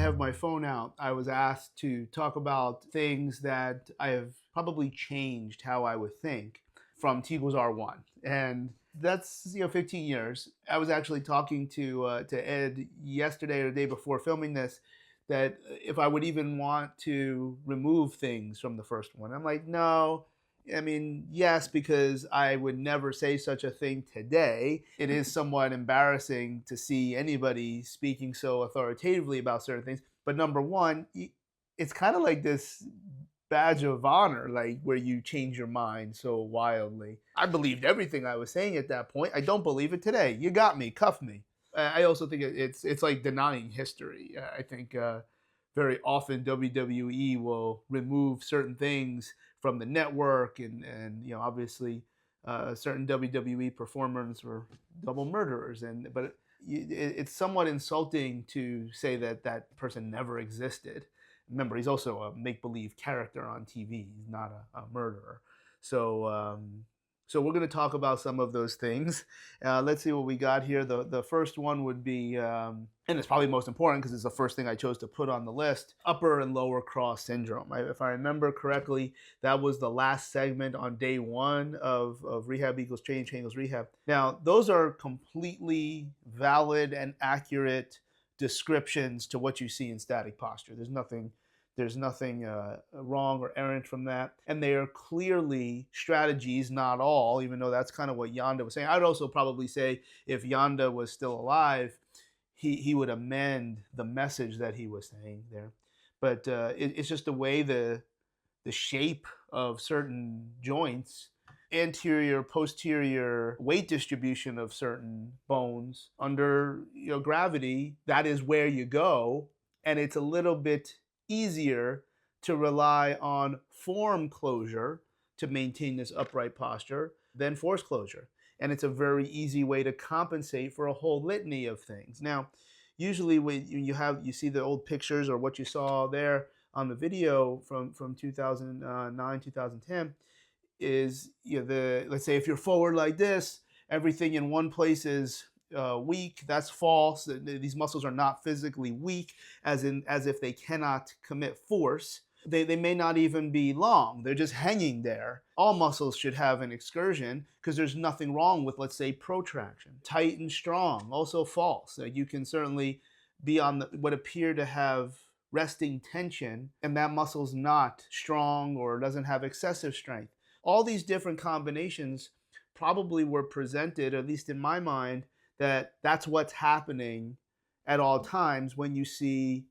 have my phone out, I was asked to talk about things that I have probably changed how I would think from T equals R1. And that's 15 years. I was actually talking to Ed yesterday or the day before filming this, that if I would even want to remove things from the first one. I'm like, no. I mean, yes, because I would never say such a thing today. It is somewhat embarrassing to see anybody speaking so authoritatively about certain things. But number one, it's kind of like this badge of honor, like where you change your mind so wildly. I believed everything I was saying at that point. I don't believe it today. You got me, cuff me. I also think it's like denying history. I think very often WWE will remove certain things from the network, and obviously certain WWE performers were double murderers, but it's somewhat insulting to say that that person never existed. Remember, he's also a make-believe character on TV. He's not a murderer. So we're going to talk about some of those things. Let's see what we got here. The first one would be, and it's probably most important because it's the first thing I chose to put on the list, upper and lower cross syndrome. If I remember correctly, that was the last segment on day one of Rehab equals Training, Training equals Rehab. Now, those are completely valid and accurate descriptions to what you see in static posture. There's nothing wrong or errant from that. And they are clearly strategies, not all, even though that's kind of what Yanda was saying. I'd also probably say if Yanda was still alive, he would amend the message that he was saying there. But it's just the way the shape of certain joints, anterior, posterior weight distribution of certain bones under gravity, that is where you go. And it's a little bit easier to rely on form closure to maintain this upright posture than force closure. And it's a very easy way to compensate for a whole litany of things. Now, usually when you see the old pictures or what you saw there on the video from 2009, 2010, is let's say if you're forward like this, everything in one place is weak. That's false. These muscles are not physically weak, as if they cannot commit force. They may not even be long. They're just hanging there. All muscles should have an excursion because there's nothing wrong with, let's say, protraction. Tight and strong, also false. You can certainly be on what appear to have resting tension, and that muscle's not strong or doesn't have excessive strength. All these different combinations probably were presented, at least in my mind, that's what's happening at all times when you see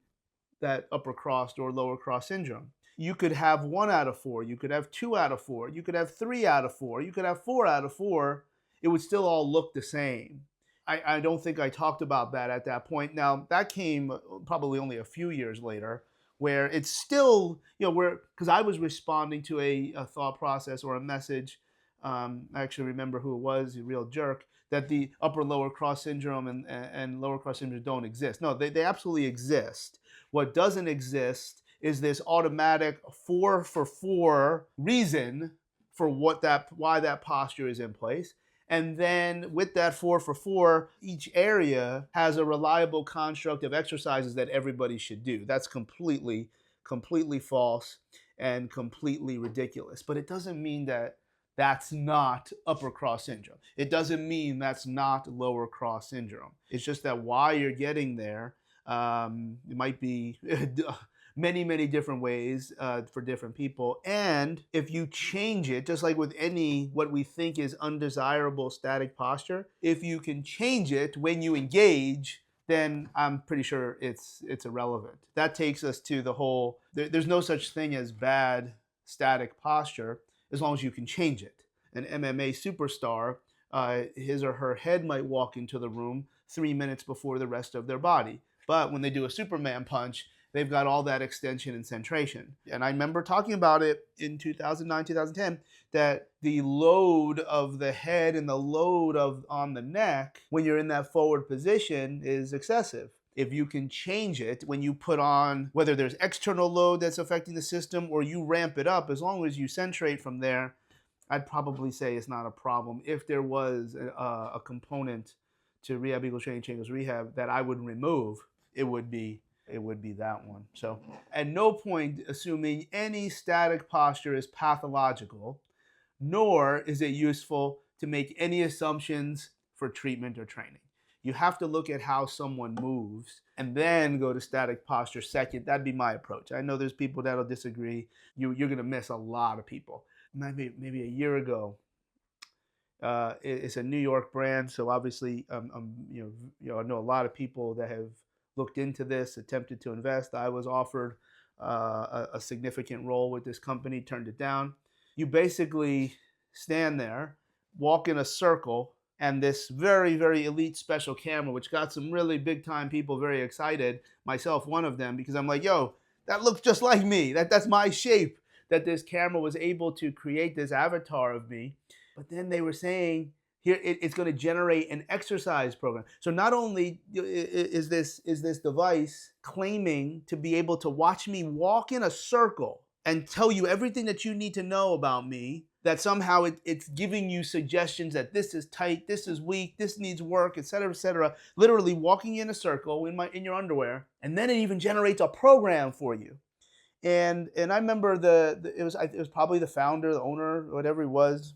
that upper cross or lower cross syndrome. You could have 1 out of 4, you could have 2 out of 4, you could have 3 out of 4, you could have 4 out of 4. It would still all look the same. I don't think I talked about that at that point. Now, that came probably only a few years later, where it's still, because I was responding to a thought process or a message. I actually remember who it was, a real jerk, that the upper lower cross syndrome and lower cross syndrome don't exist. No, they absolutely exist. What doesn't exist is this automatic 4 for 4 reason for why that posture is in place. And then with that 4 for 4, each area has a reliable construct of exercises that everybody should do. That's completely false and completely ridiculous. But it doesn't mean that that's not upper cross syndrome. It doesn't mean that's not lower cross syndrome. It's just that while you're getting there, it might be many different ways for different people. And if you change it, just like with any what we think is undesirable static posture, if you can change it when you engage, then I'm pretty sure it's irrelevant. That takes us to the whole, there's no such thing as bad static posture as long as you can change it. An MMA superstar, his or her head might walk into the room 3 minutes before the rest of their body. But when they do a Superman punch, they've got all that extension and centration. And I remember talking about it in 2009, 2010, that the load of the head and the load on the neck when you're in that forward position is excessive. If you can change it when you put on, whether there's external load that's affecting the system or you ramp it up, as long as you centrate from there, I'd probably say it's not a problem. If there was a component to Rehab equals Training, Training equals Rehab that I would remove, it would be it would be that one. So at no point assuming any static posture is pathological, nor is it useful to make any assumptions for treatment or training. You have to look at how someone moves and then go to static posture second. That'd be my approach. I know there's people that'll disagree. You're going to miss a lot of people. Maybe a year ago, it's a New York brand, so obviously, I know a lot of people that have looked into this, attempted to invest. I was offered a significant role with this company, turned it down. You basically stand there, walk in a circle, and this very, very elite special camera, which got some really big time people very excited, myself one of them, because I'm like, yo, that looks just like me. That's my shape, that this camera was able to create this avatar of me. But then they were saying, here it's going to generate an exercise program. So not only is this device claiming to be able to watch me walk in a circle and tell you everything that you need to know about me, that somehow it's giving you suggestions that this is tight, this is weak, this needs work, et cetera, literally walking in a circle in your underwear, and then it even generates a program for you. And I remember it was probably the founder, the owner, whatever he was,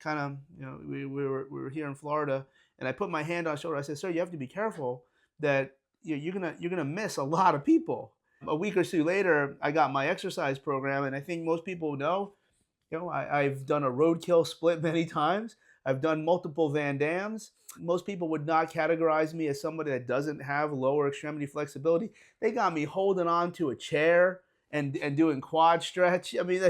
kind of, we were here in Florida, and I put my hand on his shoulder. I said, "Sir, you have to be careful that you're gonna miss a lot of people." A week or two later, I got my exercise program, and I think most people know, I've done a roadkill split many times. I've done multiple Van Dams. Most people would not categorize me as somebody that doesn't have lower extremity flexibility. They got me holding on to a chair and doing quad stretch. I mean,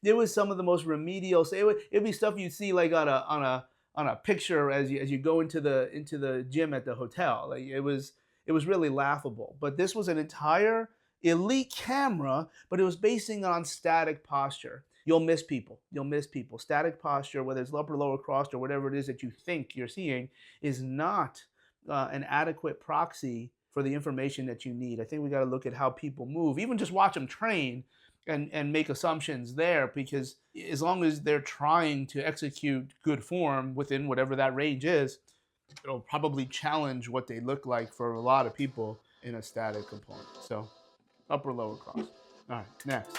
there was some of the most remedial. It'd be stuff you'd see like on a picture as you go into the gym at the hotel. Like it was really laughable. But this was an entire elite camera, but it was basing on static posture. You'll miss people. Static posture, whether it's upper lower crossed or whatever it is that you think you're seeing, is not an adequate proxy for the information that you need. I think we got to look at how people move, even just watch them train and make assumptions there, because as long as they're trying to execute good form within whatever that range is, it'll probably challenge what they look like for a lot of people in a static component. So upper lower cross. All right, next.